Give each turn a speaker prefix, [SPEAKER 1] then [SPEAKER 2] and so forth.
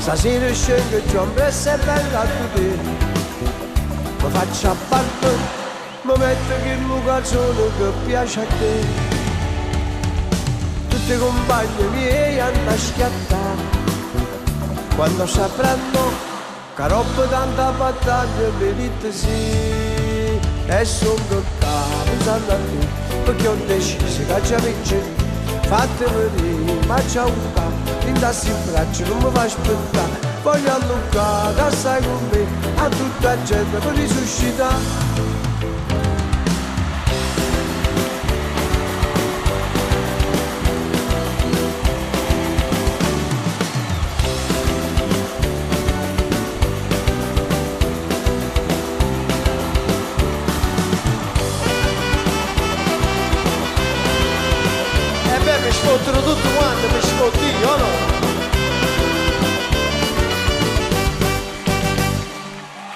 [SPEAKER 1] Stasera scengo giù un presso e vengo a vedere. Mi faccio a parte, mi metto che il mio calzone che piace a te. Tutti i compagni miei hanno schiattato quando sapranno che roba tanta battaglia mi dite sì. E sono toccato pensando a te, perché ho deciso che già vince. Fate venire, ma c'è un po', indassi in braccio, non mi fa aspettare. Voglio allucare, stai con me, a tutta la gente per risuscitare. Mi sfottono tutto quanto, mi sfotti, o no?